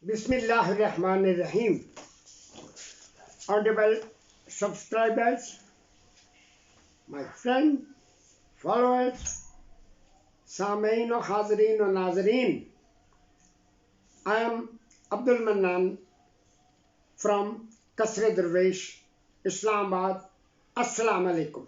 Bismillah ar-Rahman ar-Rahim. Audible subscribers, my friend, followers, Samein o Hazreen o Nazreen, I am Abdul Mannan from Kasre Darwish, Islamabad. Assalamu alaikum.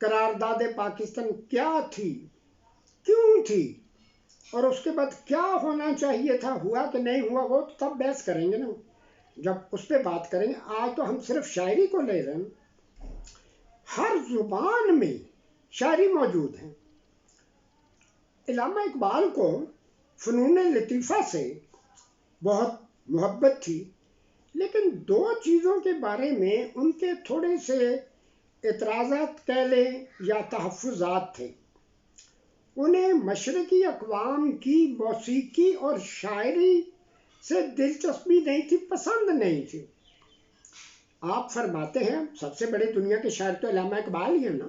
قرارداد پاکستان کیا تھی، کیوں تھی، اور اس کے بعد کیا ہونا چاہیے تھا، ہوا کہ نہیں ہوا، وہ تو تب بحث کریں گے نا، جب اس پہ بات کریں گے۔ آج تو ہم صرف شاعری کو لے رہے ہیں، ہر زبان میں شاعری موجود ہے۔ علامہ اقبال کو فنون لطیفہ سے بہت محبت تھی، لیکن دو چیزوں کے بارے میں ان کے تھوڑے سے اعتراضات کہہ لیں یا تحفظات تھے۔ انہیں مشرقی اقوام کی موسیقی اور شاعری سے دلچسپی نہیں تھی، پسند نہیں تھی۔ آپ فرماتے ہیں سب سے بڑے دنیا کے شاعر تو علامہ اقبال ہی ہیں نا۔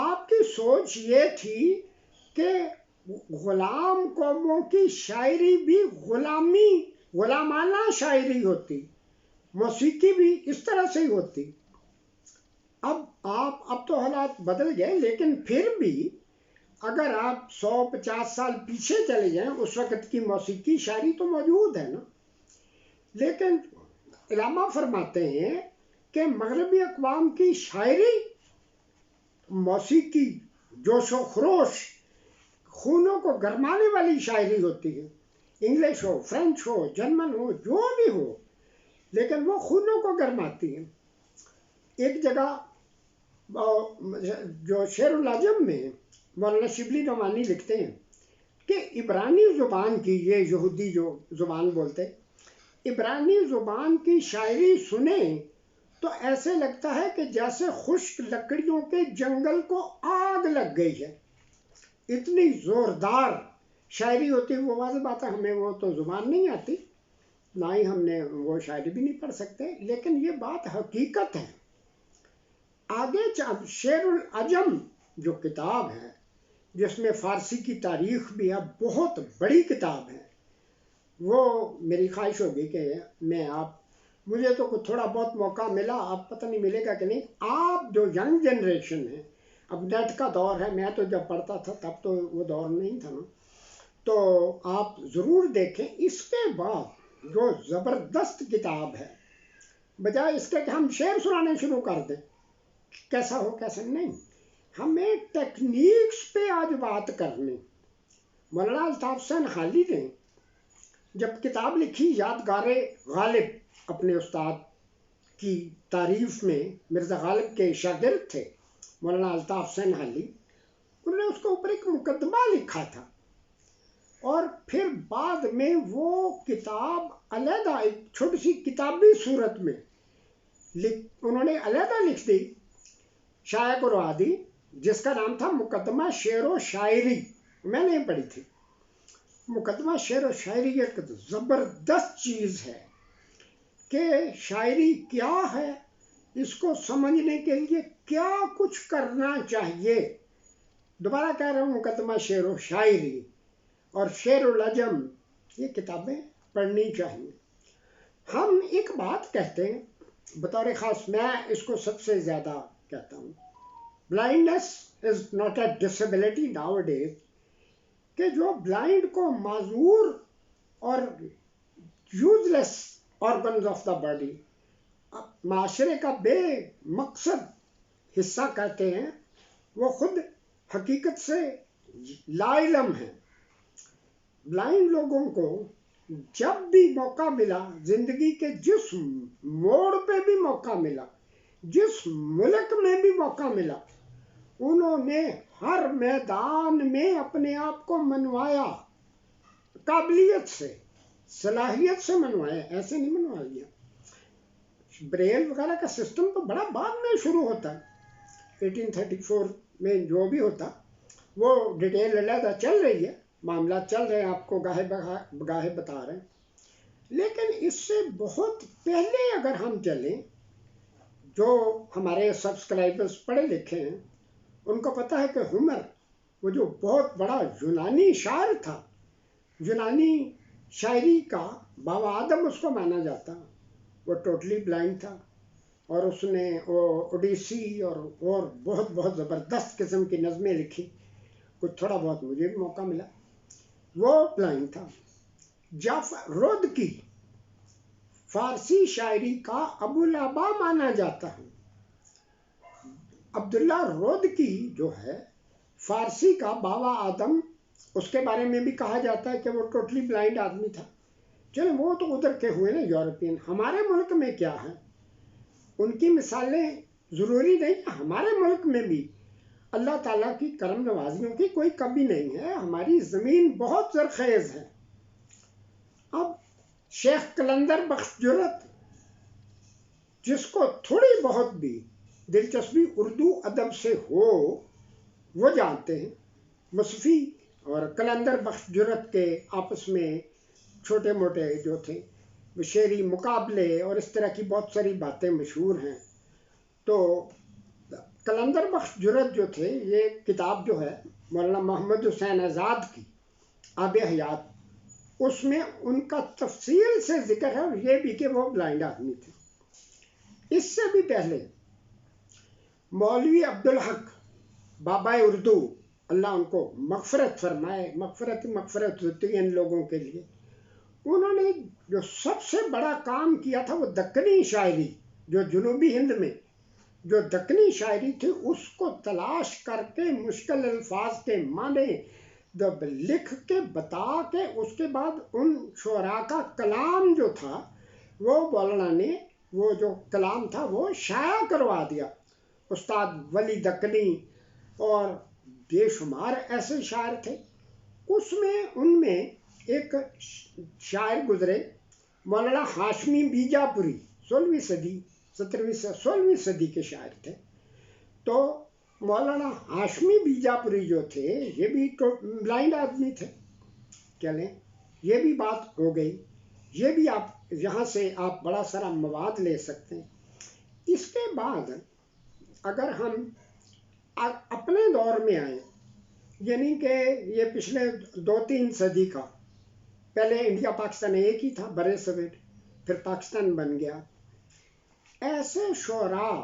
آپ کی سوچ یہ تھی کہ غلام قوموں کی شاعری بھی غلامانہ شاعری ہوتی، موسیقی بھی اس طرح سے ہی ہوتی۔ اب تو حالات بدل گئے، لیکن پھر بھی اگر آپ 150 سال پیچھے چلے جائیں، اس وقت کی موسیقی شاعری تو موجود ہے نا۔ لیکن علامہ فرماتے ہیں کہ مغربی اقوام کی شاعری، موسیقی جوش و خروش، خونوں کو گرمانے والی شاعری ہوتی ہے، انگلش ہو، فرینچ ہو، جرمن ہو، جو بھی ہو، لیکن وہ خونوں کو گرماتی ہے۔ ایک جگہ جو شعر العجم میں مولانا شبلی نعمانی لکھتے ہیں کہ عبرانی زبان کی، یہ یہودی جو زبان بولتے، عبرانی زبان کی شاعری سنیں تو ایسے لگتا ہے کہ جیسے خشک لکڑیوں کے جنگل کو آگ لگ گئی ہے، اتنی زوردار شاعری ہوتی ہے۔ وہ واضح بات ہے، ہمیں وہ تو زبان نہیں آتی، نہ ہی ہم نے وہ شاعری بھی نہیں پڑھ سکتے، لیکن یہ بات حقیقت ہے۔ آگے شعر العجم جو کتاب ہے، جس میں فارسی کی تاریخ بھی ہے، بہت بڑی کتاب ہے، وہ میری خواہش ہوگی کہ مجھے تو تھوڑا بہت موقع ملا، اب پتہ نہیں ملے گا کہ نہیں، آپ جو ینگ جنریشن ہے، اب نیٹ کا دور ہے، میں تو جب پڑھتا تھا تب تو وہ دور نہیں تھا نا، تو آپ ضرور دیکھیں۔ اس کے بعد جو زبردست کتاب ہے، بجائے اس کے کہ ہم شعر سنانے شروع کر دیں، کیسا ہو کیسا نہیں، ہمیں ٹیکنیکس پہ آج بات کرنی۔ مولانا الطاف حسین حالی نے جب کتاب لکھی یادگار غالب، اپنے استاد کی تعریف میں، مرزا غالب کے شاگرد تھے مولانا الطاف حسین حالی، انہوں نے اس کے اوپر ایک مقدمہ لکھا تھا، اور پھر بعد میں وہ کتاب علیحدہ ایک چھوٹی سی کتابی صورت میں انہوں نے علیحدہ لکھ دی، شائع کروا دی، جس کا نام تھا مقدمہ شعر و شاعری۔ میں نے پڑھی تھی مقدمہ شعر و شاعری۔ ایک زبردست چیز ہے کہ شاعری کیا ہے، اس کو سمجھنے کے لیے کیا کچھ کرنا چاہیے۔ دوبارہ کہہ رہا ہوں، مقدمہ شعر و شاعری اور شعر العجم، یہ کتابیں پڑھنی چاہیے۔ ہم ایک بات کہتے ہیں بطور خاص، میں اس کو سب سے زیادہ کہتا ہوں، blindness is not a disability nowadays، کہ جو بلائنڈ کو معذور اور useless organs of the body، معاشرے کا بے مقصد حصہ کہتے ہیں، وہ خود حقیقت سے لا علم ہے۔ بلائنڈ لوگوں کو جب بھی موقع ملا، زندگی کے جس موڑ پہ بھی موقع ملا، جس ملک میں بھی موقع ملا، انہوں نے ہر میدان میں اپنے آپ کو منوایا، قابلیت سے، صلاحیت سے منوایا، ایسے نہیں منوا لیا۔ بریل وغیرہ کا سسٹم تو بڑا بعد میں شروع ہوتا ہے، 1834 میں جو بھی ہوتا، وہ ڈیٹیل علیحدہ چل رہی ہے، معاملات چل رہے ہیں، آپ کو گاہے بگاہے بتا رہے ہیں۔ لیکن اس سے بہت پہلے اگر ہم چلیں، جو ہمارے سبسکرائبرز پڑھے لکھے ہیں، ان کو پتہ ہے کہ ہومر، وہ جو بہت بڑا یونانی شاعر تھا، یونانی شاعری کا بابا آدم اس کو مانا جاتا، وہ ٹوٹلی بلائنڈ تھا، اور اس نے اوڈیسی اور بہت بہت زبردست قسم کی نظمیں لکھی، کچھ تھوڑا بہت مجھے بھی موقع ملا، وہ بلائنڈ تھا۔ جعفر رودکی فارسی شاعری کا ابو العبا مانا جاتا ہے، عبداللہ رودکی جو ہے فارسی کا بابا آدم، اس کے بارے میں بھی کہا جاتا ہے کہ وہ ٹوٹلی بلائنڈ آدمی تھا. چلیں وہ تو ادھر کے ہوئے نا یورپین. ہمارے ملک میں کیا ہے، ان کی مثالیں ضروری نہیں. ہمارے ملک میں بھی اللہ تعالیٰ کی کرم نوازیوں کی کوئی کمی نہیں ہے. ہماری زمین بہت زرخیز ہے. اب شیخ قلندر بخش جرت، جس کو تھوڑی بہت بھی دلچسپی اردو ادب سے ہو، وہ جانتے ہیں مصفی اور قلندر بخش جرت کے آپس میں چھوٹے موٹے جو تھے شعری مقابلے اور اس طرح کی بہت ساری باتیں مشہور ہیں. تو قلندر بخش جرت جو تھے، یہ کتاب جو ہے مولانا محمد حسین آزاد کی آب حیات، اس میں ان کا تفصیل سے ذکر ہے، اور یہ بھی کہ وہ بلائنڈ آدمی تھے. اس سے بھی پہلے مولوی عبدالحق بابا اردو، اللہ ان کو مغفرت فرمائے، مغفرت ہوتی ہے ان لوگوں کے لیے. انہوں نے جو سب سے بڑا کام کیا تھا وہ دکنی شاعری، جو جنوبی ہند میں جو دکنی شاعری تھی، اس کو تلاش کر کے مشکل الفاظ کے معنی لکھ کے بتا کے، اس کے بعد ان شعراء کا کلام جو تھا وہ مولانا نے وہ جو کلام تھا وہ شائع کروا دیا. استاد ولی دکنی اور بے شمار ایسے شاعر تھے. اس میں ان میں ایک شاعر گزرے مولانا ہاشمی بیجاپوری، 16ویں صدی کے شاعر تھے. تو مولانا ہاشمی بیجاپوری جو تھے یہ بھی بلائنڈ آدمی تھے. چلیں یہ بھی بات ہو گئی. یہ بھی آپ یہاں سے آپ بڑا سارا مواد لے سکتے ہیں. اس کے بعد اگر ہم اپنے دور میں آئیں، یعنی کہ یہ پچھلے 2-3 صدی کا، پہلے انڈیا پاکستان ایک ہی تھا، برے صغیر، پھر پاکستان بن گیا. ایسے شعراء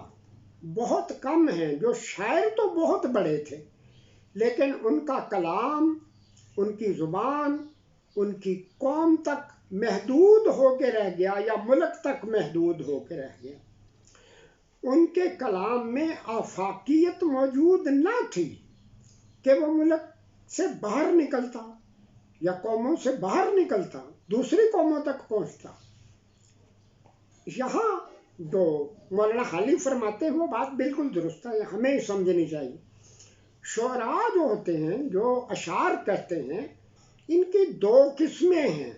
بہت کم ہیں جو شاعر تو بہت بڑے تھے، لیکن ان کا کلام، ان کی زبان، ان کی قوم تک محدود ہو کے رہ گیا یا ملک تک محدود ہو کے رہ گیا. ان کے کلام میں آفاقیت موجود نہ تھی کہ وہ ملک سے باہر نکلتا یا قوموں سے باہر نکلتا، دوسری قوموں تک پہنچتا. یہاں جو مولانا حالی فرماتے ہیں وہ بات بالکل درست ہے، ہمیں سمجھنی چاہیے. شعراء جو ہوتے ہیں، جو اشعار کہتے ہیں، ان کی 2 قسمیں ہیں.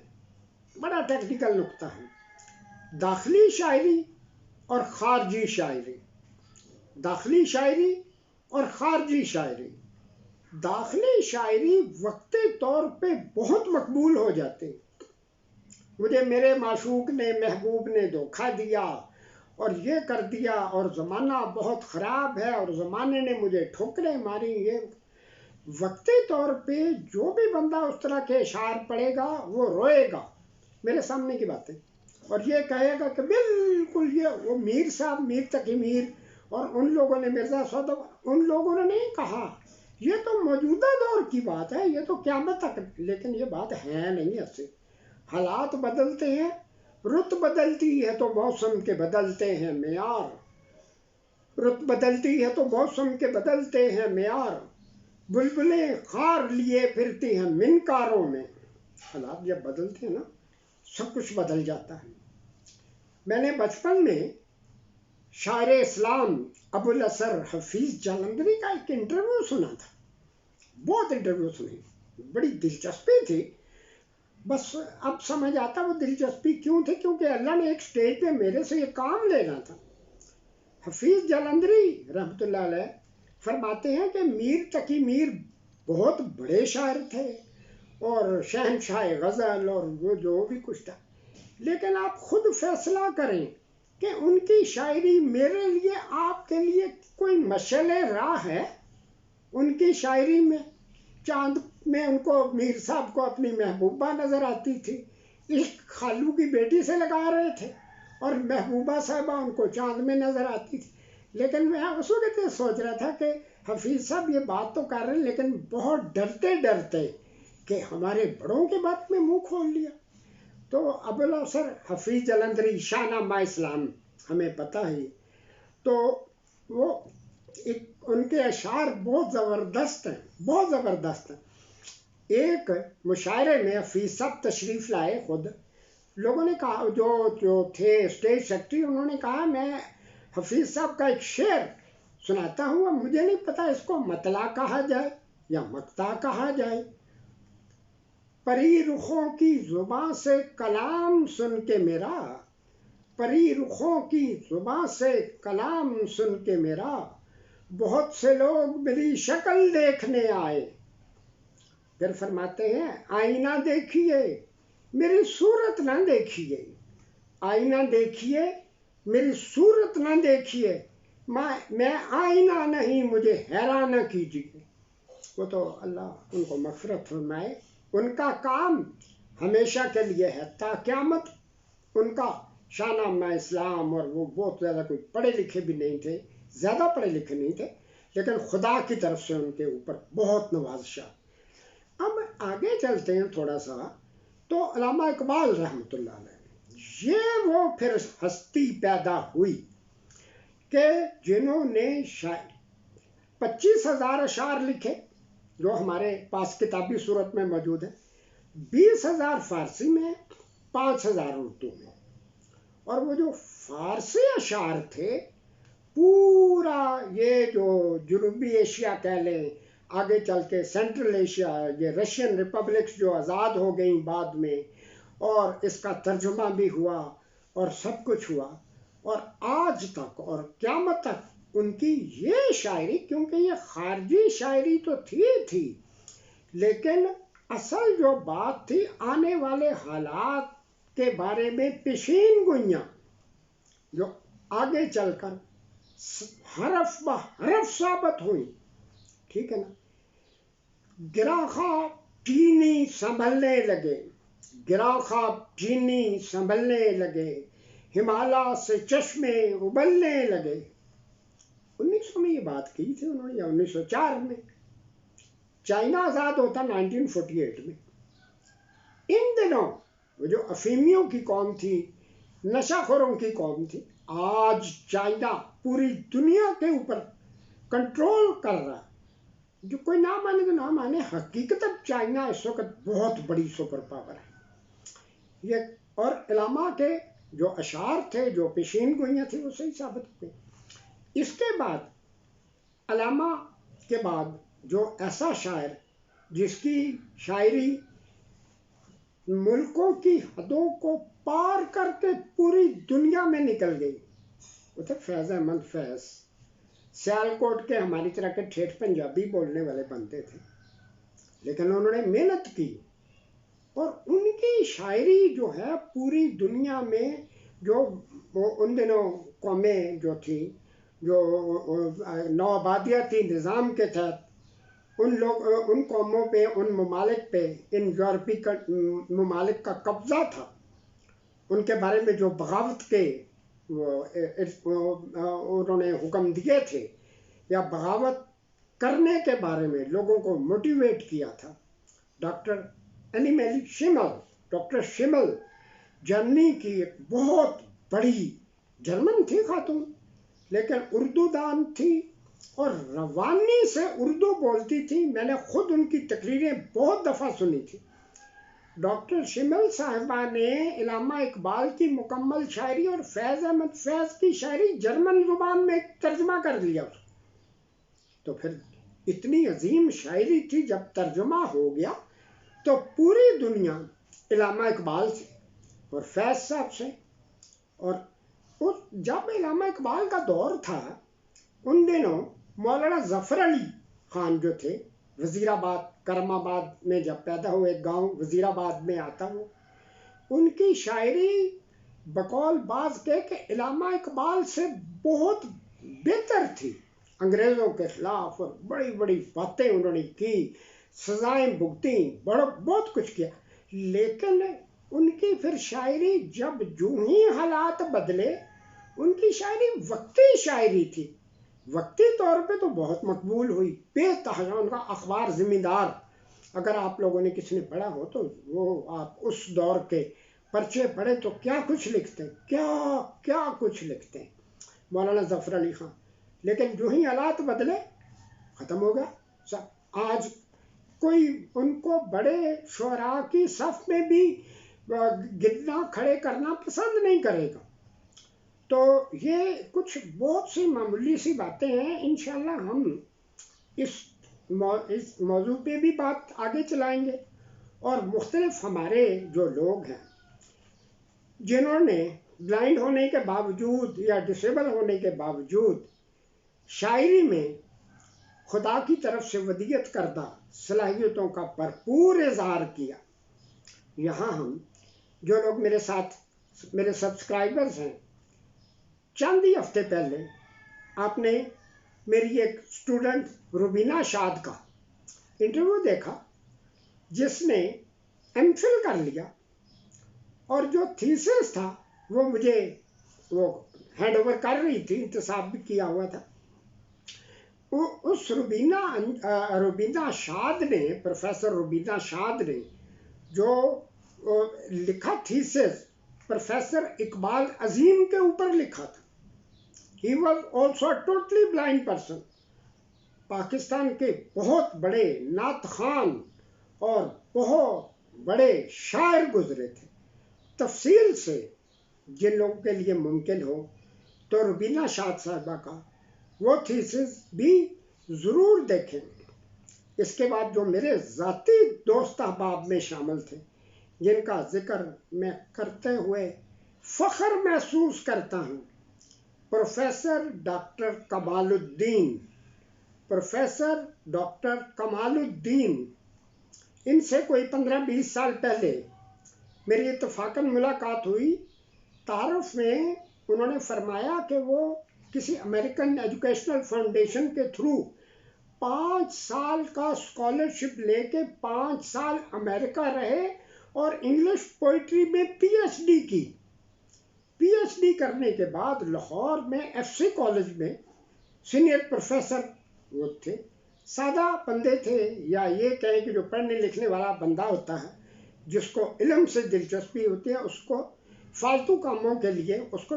بڑا ٹیکنیکل نقطہ ہے، داخلی شاعری اور خارجی شاعری. داخلی شاعری اور خارجی شاعری. داخلی شاعری وقتی طور پہ بہت مقبول ہو جاتے. مجھے میرے معشوق نے، محبوب نے دھوکہ دیا اور یہ کر دیا، اور زمانہ بہت خراب ہے، اور زمانے نے مجھے ٹھوکریں ماری. یہ وقتی طور پہ جو بھی بندہ اس طرح کے اشعار پڑھے گا وہ روئے گا. میرے سامنے کی بات ہے. اور یہ کہے گا کہ بالکل یہ وہ میر صاحب، میر تقی میر اور ان لوگوں نے، مرزا سعد، ان لوگوں نے نہیں کہا. یہ تو موجودہ دور کی بات ہے، یہ تو قیامت تک. لیکن یہ بات ہے نہیں ایسے. حالات بدلتے ہیں، رت بدلتی ہے تو موسم کے بدلتے ہیں معیار. رت بدلتی ہے تو موسم کے بدلتے ہیں معیار. بلبلیں خار لیے پھرتی ہیں منکاروں میں. حالات جب بدلتے ہیں نا، سب کچھ بدل جاتا ہے. میں نے بچپن میں شاعر اسلام ابوالاسر حفیظ جالندھری کا ایک انٹرویو سنا تھا. بہت انٹرویو سنے، بڑی دلچسپی تھی. بس اب سمجھ آتا وہ دلچسپی کیوں تھی، کیونکہ اللہ نے ایک سٹیج پہ میرے سے یہ کام لینا تھا. حفیظ جالندھری رحمۃ اللہ علیہ فرماتے ہیں کہ میر تقی میر بہت بڑے شاعر تھے اور شہنشاہ غزل اور وہ جو بھی کچھ تھا، لیکن آپ خود فیصلہ کریں کہ ان کی شاعری میرے لیے، آپ کے لیے کوئی مشعل راہ ہے. ان کی شاعری میں چاند میں ان کو، میر صاحب کو اپنی محبوبہ نظر آتی تھی، عشق خالو کی بیٹی سے لگا رہے تھے، اور محبوبہ صاحبہ ان کو چاند میں نظر آتی تھی. لیکن میں اس وقت یہ سوچ رہا تھا کہ حفیظ صاحب یہ بات تو کر رہے ہیں، لیکن بہت ڈرتے ڈرتے کہ ہمارے بڑوں کے بات میں منہ کھول لیا. تو ابوالاسر حفیظ جالندھری، شاہ نامہ اسلام، ہمیں پتہ ہے. تو وہ ان کے اشعار بہت زبردست ہیں، بہت زبردست ہیں۔ ایک مشاعرے میں حفیظ صاحب تشریف لائے خود، لوگوں نے کہا، جو تھے اسٹیج سیکرٹری، انہوں نے کہا میں حفیظ صاحب کا ایک شعر سناتا ہوں، مجھے نہیں پتا اس کو مطلع کہا جائے یا مقطع کہا جائے۔ پری رخوں کی زباں سے کلام سن کے میرا، پری رخوں کی زباں سے کلام سن کے میرا، بہت سے لوگ میری شکل دیکھنے آئے۔ پھر فرماتے ہیں آئینہ دیکھیے میری صورت نہ دیکھیے، آئینہ دیکھیے میری صورت نہ دیکھیے، میں آئینہ نہیں مجھے حیران نہ کیجیے۔ وہ تو اللہ ان کو مغفرت فرمائے، ان کا کام ہمیشہ کے لیے ہے تا قیامت۔ ان کا شاہ نامہ اسلام، اور وہ بہت زیادہ کوئی پڑھے لکھے بھی نہیں تھے، زیادہ پڑھے لکھے نہیں تھے، لیکن خدا کی طرف سے ان کے اوپر بہت نوازشات۔ اب آگے چلتے ہیں تھوڑا سا، تو علامہ اقبال رحمۃ اللہ علیہ، یہ وہ پھر ہستی پیدا ہوئی کہ جنہوں نے 25,000 اشعار لکھے جو ہمارے پاس کتابی صورت میں موجود ہیں، 20,000 فارسی میں، 5,000 اردو میں۔ اور وہ جو فارسی اشعار تھے، پورا یہ جو جنوبی ایشیا کہہ لیں، آگے چل کے سینٹرل ایشیا، یہ رشین ریپبلکس جو آزاد ہو گئیں بعد میں، اور اس کا ترجمہ بھی ہوا اور سب کچھ ہوا، اور آج تک اور قیامت تک ان کی یہ شاعری، کیونکہ یہ خارجی شاعری تو تھی لیکن اصل جو بات تھی آنے والے حالات کے بارے میں پیشین گوئیاں جو آگے چل کر حرف بہ حرف ثابت ہوئی، ٹھیک ہے نا۔ گرا خواب چینی سنبھلنے لگے، گرا خواب چینی سنبھلنے لگے، ہمالا سے چشمے ابلنے لگے۔ 1900 میں یہ بات کی تھی انہوں نے، یا 1904 میں۔ چائنا آزاد ہوتا 1948 میں۔ ان دنوں وہ جو افیمیوں کی قوم تھی، نشہ خوروں کی قوم تھی، آج چائنا پوری دنیا کے اوپر کنٹرول کر رہا ہے۔ جو کوئی نہ مانے تو نہ مانے، حقیقت چائنا اس وقت بہت بڑی سپر پاور ہے یہ۔ اور علماء کے جو اشعار تھے، جو پیشین گوئیاں تھیں، وہ صحیح ثابت ہوئے۔ اس کے بعد علامہ کے بعد جو ایسا شاعر جس کی شاعری ملکوں کی حدوں کو پار کر کے پوری دنیا میں نکل گئی، وہ تھے فیض احمد فیض۔ سیالکوٹ کے ہماری طرح کے ٹھیٹھ پنجابی بولنے والے بنتے تھے، لیکن انہوں نے محنت کی، اور ان کی شاعری جو ہے پوری دنیا میں، جو ان دنوں قومیں جو تھیں، جو نوآبادیاتی نظام کے تحت ان قوموں پہ، ان ممالک پہ، ان یورپی ممالک کا قبضہ تھا، ان کے بارے میں جو بغاوت کے انہوں نے حکم دیے تھے، یا بغاوت کرنے کے بارے میں لوگوں کو موٹیویٹ کیا تھا، ڈاکٹر انیمیلی شیمل، ڈاکٹر شیمل جرمنی کی ایک بہت بڑی، جرمن تھی خاتون لیکن اردو دان تھی، اور روانی سے اردو بولتی تھی۔ میں نے خود ان کی تقریریں بہت دفعہ سنی تھی۔ ڈاکٹر شیمل صاحبہ نے علامہ اقبال کی مکمل شاعری اور فیض احمد فیض کی شاعری جرمن زبان میں ترجمہ کر لیا۔ تو پھر اتنی عظیم شاعری تھی، جب ترجمہ ہو گیا تو پوری دنیا علامہ اقبال سے اور فیض صاحب سے، اور جب علامہ اقبال کا دور تھا، ان دنوں مولانا ظفر علی خان جو تھے، وزیر آباد، کرم آباد میں جب پیدا ہوئے، گاؤں وزیر آباد میں آتا وہ، ان کی شاعری بقول بعض کے کہ علامہ اقبال سے بہت بہتر تھی۔ انگریزوں کے خلاف اور بڑی بڑی باتیں انہوں نے کی، سزائیں بھگتیں، بہت کچھ کیا، لیکن ان کی پھر شاعری جب جو ہی حالات بدلے، ان کی شاعری وقتی شاعری تھی، وقتی طور پہ تو بہت مقبول ہوئی، بے تحاشا۔ ان کا اخبار زمیندار، اگر آپ لوگوں نے کسی نے پڑھا ہو تو وہ آپ اس دور کے پرچے پڑھے تو کیا کچھ لکھتے ہیں، کیا کچھ لکھتے ہیں مولانا ظفر علی خان۔ لیکن جو ہی حالات بدلے ختم ہو گیا سب. آج کوئی ان کو بڑے شعراء کی صف میں بھی گرنا کھڑے کرنا پسند نہیں کرے گا. تو یہ کچھ بہت سی معمولی سی باتیں ہیں. انشاءاللہ ہم اس موضوع پہ بھی بات آگے چلائیں گے، اور مختلف ہمارے جو لوگ ہیں جنہوں نے بلائنڈ ہونے کے باوجود یا ڈسیبل ہونے کے باوجود شاعری میں خدا کی طرف سے ودیعت کردہ صلاحیتوں کا بھرپور اظہار کیا. یہاں ہم جو لوگ میرے ساتھ میرے سبسکرائبرز ہیں، چند ہی ہفتے پہلے آپ نے میری ایک اسٹوڈنٹ روبینہ شاد کا انٹرویو دیکھا جس نے ایم فل کر لیا، اور جو تھیسس تھا وہ مجھے ہینڈ اوور کر رہی تھی، انتصاب بھی کیا ہوا تھا. اس روبینہ شاد نے، پروفیسر روبینہ شاد نے جو لکھا تھیسس پروفیسر اقبال عظیم کے اوپر لکھا تھا. He was also a totally blind person. Pakistan کے بہت بڑے نعت خوان اور بہت بڑے شاعر گزرے تھے. تفصیل سے جن لوگوں کے لیے ممکن ہو تو روبینہ شاد صاحبہ کا وہ تھیسس بھی ضرور دیکھیں. اس کے بعد جو میرے ذاتی دوست احباب میں شامل تھے، جن کا ذکر میں کرتے ہوئے فخر محسوس کرتا ہوں، پروفیسر ڈاکٹر کمال الدین، پروفیسر ڈاکٹر کمال الدین، ان سے کوئی 15-20 سال پہلے میری اتفاقاً ملاقات ہوئی. تعارف میں انہوں نے فرمایا کہ وہ کسی امریکن ایجوکیشنل فاؤنڈیشن کے تھرو 5 سال کا اسکالرشپ لے کے 5 سال امریکہ رہے اور انگلش پوئٹری میں پی ایچ ڈی کی. پی ایچ ڈی کرنے کے بعد لاہور میں ایف سی کالج میں سینئر پروفیسر وہ تھے. سادہ بندے تھے، یا یہ کہیں کہ جو پڑھنے لکھنے والا بندہ ہوتا ہے جس کو علم سے دلچسپی ہوتی ہے، اس کو فالتو کاموں کے لیے اس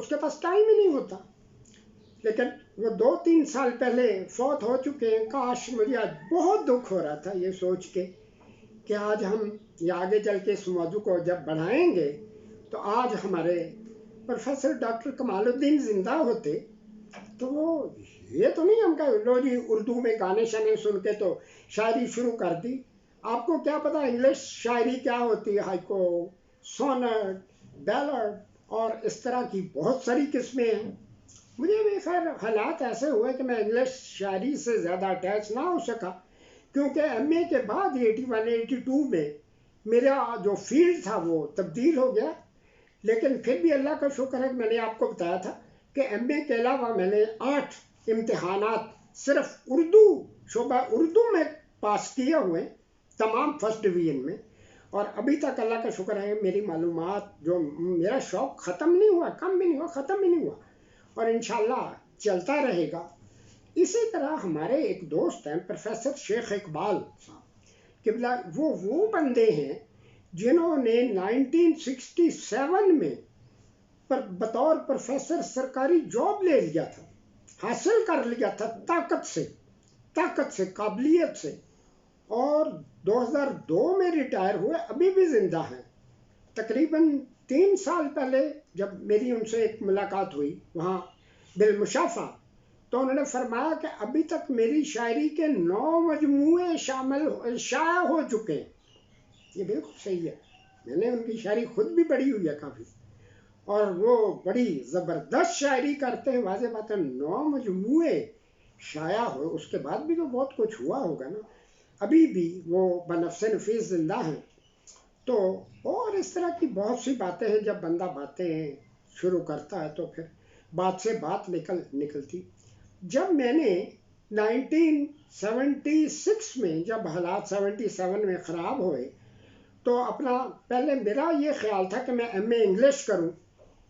کے پاس ٹائم ہی نہیں ہوتا. لیکن وہ 2-3 سال پہلے فوت ہو چکے ہیں. کاش، مجھے آج بہت دکھ ہو رہا تھا یہ سوچ کے کہ آج ہم یہ آگے چل کے اس موضوع کو جب بڑھائیں گے تو آج ہمارے پروفیسر ڈاکٹر کمال الدین زندہ ہوتے تو وہ یہ تو نہیں ہم کہا لو جی اردو میں گانے شانے سن کے تو شاعری شروع کر دی. آپ کو کیا پتا انگلش شاعری کیا ہوتی ہے؟ ہائیکو، سونٹ، بیلڈ اور اس طرح کی بہت ساری قسمیں ہیں. مجھے بھی خیر حالات ایسے ہوئے کہ میں انگلش شاعری سے زیادہ اٹیچ نہ ہو سکا، کیونکہ ایم اے کے بعد 81-82 میں میرا جو فیلڈ تھا وہ تبدیل ہو گیا. لیکن پھر بھی اللہ کا شکر ہے کہ میں نے آپ کو بتایا تھا کہ ایم اے کے علاوہ میں نے 8 امتحانات صرف اردو، شعبہ اردو میں پاس کیے ہوئے، تمام فرسٹ ڈویژن میں. اور ابھی تک اللہ کا شکر ہے میری معلومات، جو میرا شوق ختم نہیں ہوا، کم بھی نہیں ہوا، ختم بھی نہیں ہوا، اور انشاءاللہ چلتا رہے گا. اسی طرح ہمارے ایک دوست ہیں پروفیسر شیخ اقبال صاحب کہ وہ بندے ہیں جنہوں نے 1967 میں بطور پروفیسر سرکاری جاب لے لیا تھا، حاصل کر لیا تھا طاقت سے، قابلیت سے، اور 2002 میں ریٹائر ہوئے، ابھی بھی زندہ ہیں. تقریباً 3 سال پہلے جب میری ان سے ایک ملاقات ہوئی وہاں بالمشافہ، تو انہوں نے فرمایا کہ ابھی تک میری شاعری کے 9 مجموعے شائع ہو چکے ہیں. یہ بالکل صحیح ہے، میں نے ان کی شاعری خود بھی پڑھی ہوئی ہے کافی، اور وہ بڑی زبردست شاعری کرتے ہیں. واضح بات ہے 9 مجموعے شائع ہوئے، اس کے بعد بھی تو بہت کچھ ہوا ہوگا نا. ابھی بھی وہ بنفس نفیس زندہ ہیں. تو اور اس طرح کی بہت سی باتیں ہیں، جب بندہ باتیں شروع کرتا ہے تو پھر بات سے بات نکلتی. جب میں نے 1976 میں جب حالات 77 میں خراب ہوئے تو پہلے میرا یہ خیال تھا کہ میں ایم اے انگلش کروں،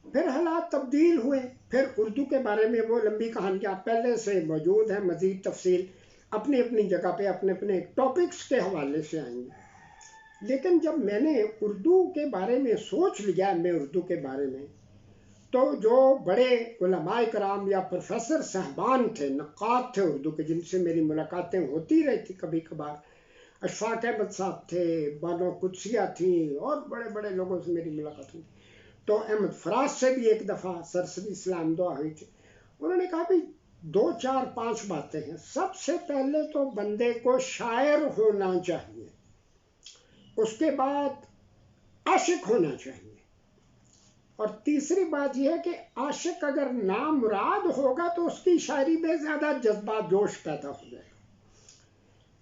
پھر حالات تبدیل ہوئے، پھر اردو کے بارے میں وہ لمبی کہانیاں پہلے سے موجود ہیں، مزید تفصیل اپنی اپنی جگہ پہ اپنے اپنے ٹاپکس کے حوالے سے آئیں گے. لیکن جب میں نے اردو کے بارے میں سوچ لیا، میں اردو کے بارے میں، تو جو بڑے علماء کرام یا پروفیسر صاحبان تھے، نقاد تھے اردو کے، جن سے میری ملاقاتیں ہوتی رہتی کبھی کبھار، اشفاق احمد صاحب تھے، بانو قدسیہ تھیں، اور بڑے بڑے لوگوں سے میری ملاقات ہوئی. تو احمد فراز سے بھی ایک دفعہ سرسری اسلام دعا ہوئی تھی. انہوں نے کہا بھی 2 4 5 باتیں ہیں. سب سے پہلے تو بندے کو شاعر ہونا چاہیے، اس کے بعد عاشق ہونا چاہیے، اور تیسری بات یہ ہے کہ عاشق اگر نامراد ہوگا تو اس کی شاعری میں زیادہ جذبات جوش پیدا ہو جائے گا.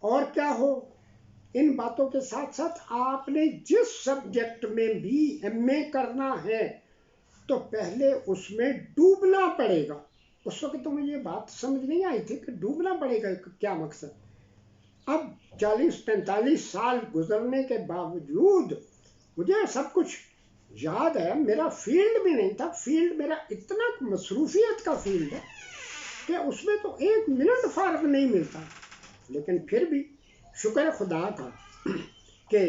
اور کیا ہو، ان باتوں کے ساتھ ساتھ آپ نے جس سبجیکٹ میں بھی ایم اے کرنا ہے تو پہلے اس میں ڈوبنا پڑے گا. اس وقت تو مجھے یہ بات سمجھ نہیں آئی تھی کہ ڈوبنا پڑے گا کیا مقصد. اب 40-45 سال گزرنے کے باوجود مجھے سب کچھ یاد ہے. میرا فیلڈ بھی نہیں تھا، فیلڈ میرا اتنا مصروفیت کا فیلڈ ہے کہ اس میں تو 1 منٹ فارغ نہیں ملتا. لیکن پھر بھی شکر خدا کا کہ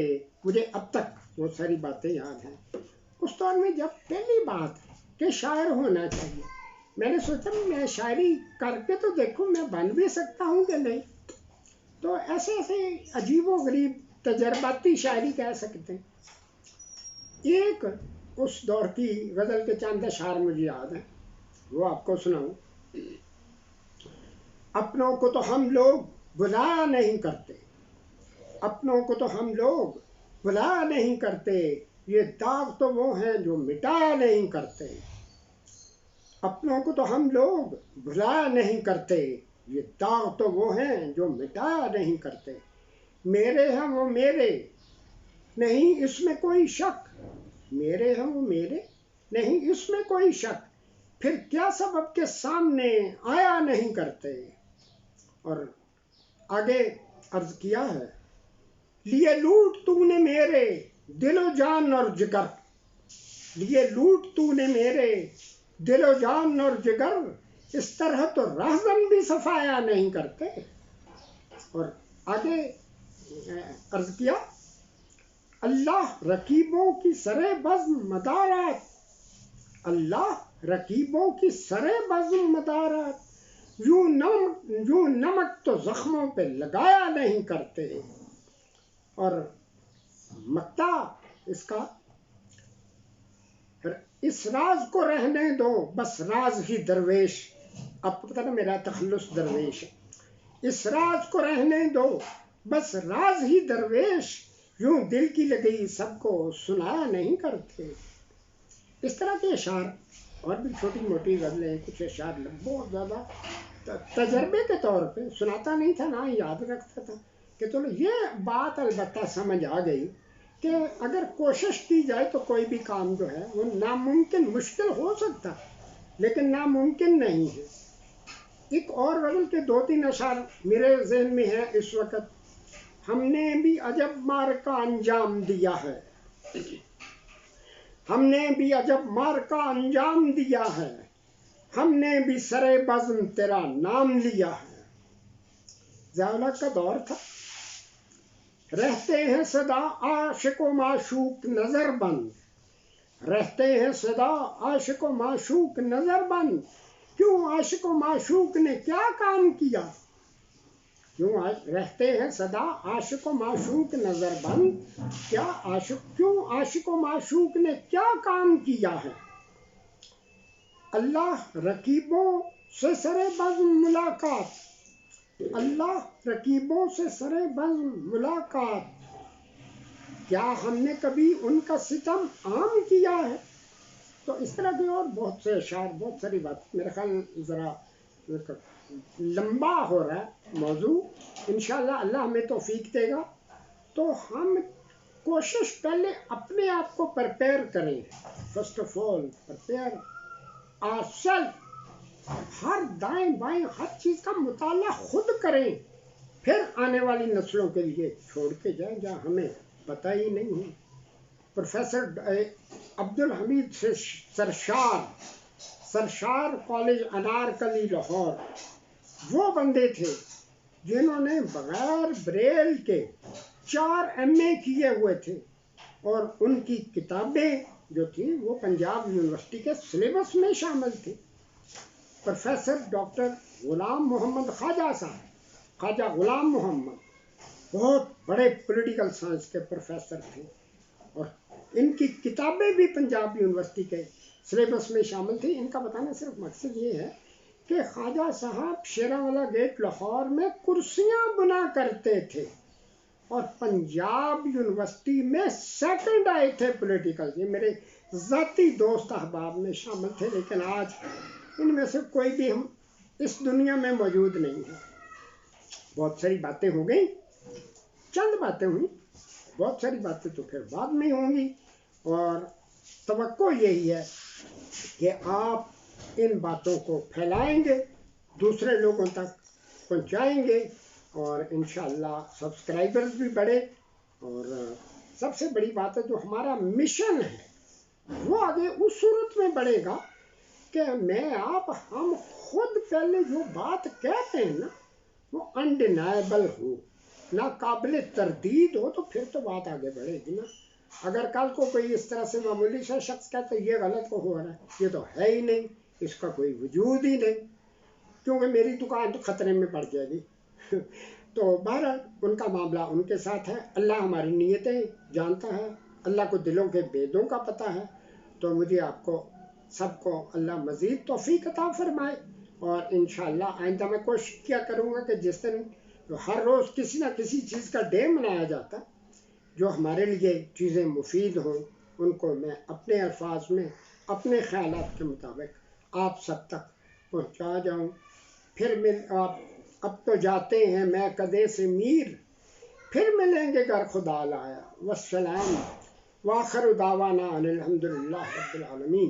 مجھے اب تک وہ ساری باتیں یاد ہیں. اس دور میں جب پہلی بات کہ شاعر ہونا چاہیے، میں نے سوچا میں شاعری کر کے تو دیکھوں میں بن بھی سکتا ہوں کہ نہیں. تو ایسے عجیب و غریب تجرباتی شاعری کہہ سکتے ہیں. ایک اس دور کی غزل کے چند اشعار مجھے یاد ہیں، وہ آپ کو سناؤں. اپنوں کو تو ہم لوگ بھلا نہیں کرتے، اپنوں کو تو ہم لوگ بھلا نہیں کرتے، یہ داغ تو وہ ہیں جو مٹا نہیں کرتے. اپنوں کو تو ہم لوگ بھلا نہیں کرتے، یہ داغ تو وہ ہیں جو مٹا نہیں کرتے. میرے ہیں وہ میرے، نہیں اس میں کوئی شک، میرے ہیں وہ میرے، نہیں اس میں کوئی شک، پھر کیا سبب کے سامنے آیا نہیں کرتے. اور آگے عرض کیا ہے، لیے لوٹ تو نے میرے دل و جان اور جگر، لیے لوٹ تو نے میرے دل و جان اور جگر، اس طرح تو رہزن بھی صفایا نہیں کرتے. اور آگے عرض کیا، اللہ رقیبوں کی سرے بزم مدارات، اللہ رقیبوں کی سرے بزم مدارات، یوں نمک تو زخموں پہ لگایا نہیں کرتے. اور مقطع اس کا، اس راز کو رہنے دو بس راز ہی درویش. اب پتہ نا میرا تخلص درویش ہے. اس راز کو رہنے دو بس راز ہی درویش، یوں دل کی لگئی سب کو سنایا نہیں کرتے. اس طرح کے اشعار اور بھی چھوٹی موٹی غزلیں، کچھ اشعار بہت زیادہ تجربے کے طور پہ سناتا نہیں تھا، نہ یاد رکھتا تھا. کہ چلو یہ بات البتہ سمجھ آ گئی کہ اگر کوشش کی جائے تو کوئی بھی کام جو ہے وہ ناممکن، مشکل ہو سکتا لیکن ناممکن نہیں ہے. ایک اور غزل کے 2-3 اشعار میرے ذہن میں ہیں اس وقت. ہم نے بھی عجب مار کا انجام دیا ہے، ہم نے بھی عجب مار کا انجام دیا ہے، ہم نے بھی سرے بزم تیرا نام لیا ہے. ضیاء کا دور تھا، رہتے ہیں صدا عاشق و معشوق نظر بند، رہتے ہیں صدا عاشق و معشوق نظر بند، کیوں عاشق و معشوق نے کیا کام کیا، کیوں رہتے ہیں صدا عاشق و معشوق نظر بند، کیوں عاشق و معشوق نے کیا کام کیا ہے. اللہ رقیبوں سے سرے بزم ملاقات، اللہ رقیبوں سے سرے بزم ملاقات، کیا ہم نے کبھی ان کا ستم عام کیا ہے. تو اس طرح کے اور بہت سے اشعار، بہت ساری بات. میرا خیال ذرا لمبا ہو رہا ہے موضوع. انشاءاللہ اللہ ہمیں توفیق دے گا تو ہم کوشش پہلے اپنے آپ کو پرپیئر کریں. First of all prepare our self. ہر دائیں بائیں ہر چیز کا مطالعہ خود کریں، پھر آنے والی نسلوں کے لیے چھوڑ کے جائیں جہاں ہمیں پتہ ہی نہیں ہے. پروفیسر عبدالحمید سرشار کالج انارکلی لاہور، وہ بندے تھے جنہوں نے بغیر بریل کے 4 ایم اے کیے ہوئے تھے، اور ان کی کتابیں جو تھی وہ پنجاب یونیورسٹی کے سلیبس میں شامل تھی. پروفیسر ڈاکٹر غلام محمد خواجہ صاحب، خواجہ غلام محمد بہت بڑے پولیٹیکل سائنس کے پروفیسر تھے، اور ان کی کتابیں بھی پنجاب یونیورسٹی کے سلیبس میں شامل تھی. ان کا بتانا صرف مقصد یہ ہے کہ خواجہ صاحب شیراں گیٹ لاہور میں کرسیاں بنا کرتے تھے، اور پنجاب یونیورسٹی میں سیکنڈ آئے تھے پولیٹیکل. یہ میرے ذاتی دوست احباب میں شامل تھے، لیکن آج ان میں سے کوئی بھی ہم اس دنیا میں موجود نہیں ہے. بہت ساری باتیں ہو گئیں، چند باتیں ہوئیں، بہت ساری باتیں تو پھر بعد میں ہوں گی، اور توقع یہی ہے کہ آپ ان باتوں کو پھیلائیں گے، دوسرے لوگوں تک پہنچائیں گے، اور انشاءاللہ سبسکرائبرز بھی بڑھے. اور سب سے بڑی بات ہے جو ہمارا مشن ہے وہ آگے اس صورت میں بڑھے گا کہ میں آپ ہم خود پہلے جو بات کہتے ہیں نا وہ انڈینائبل ہو، ناقابل تردید ہو، تو پھر تو بات آگے بڑھے گی نا. اگر کل کو کوئی اس طرح سے معمولی سا شخص کہتا ہے یہ غلط کو ہو رہا ہے، یہ تو ہے ہی نہیں، اس کا کوئی وجود ہی نہیں، کیونکہ میری دکان تو خطرے میں پڑ جائے گی. تو بہرحال ان کا معاملہ ان کے ساتھ ہے. اللہ ہماری نیتیں جانتا ہے، اللہ کو دلوں کے بیدوں کا پتہ ہے. تو مجھے آپ کو سب کو اللہ مزید توفیق عطا فرمائے، اور انشاءاللہ آئندہ میں کوشش کیا کروں گا کہ جس دن ہر روز کسی نہ کسی چیز کا ڈے منایا جاتا، جو ہمارے لیے چیزیں مفید ہوں ان کو میں اپنے الفاظ میں اپنے خیالات کے مطابق آپ سب تک پہنچا جاؤں. پھر آپ اب تو جاتے ہیں میں کدے سے میر، پھر ملیں گے گر خدا لایا. والسلام وآخر دعوانا ان الحمدللہ رب العالمین.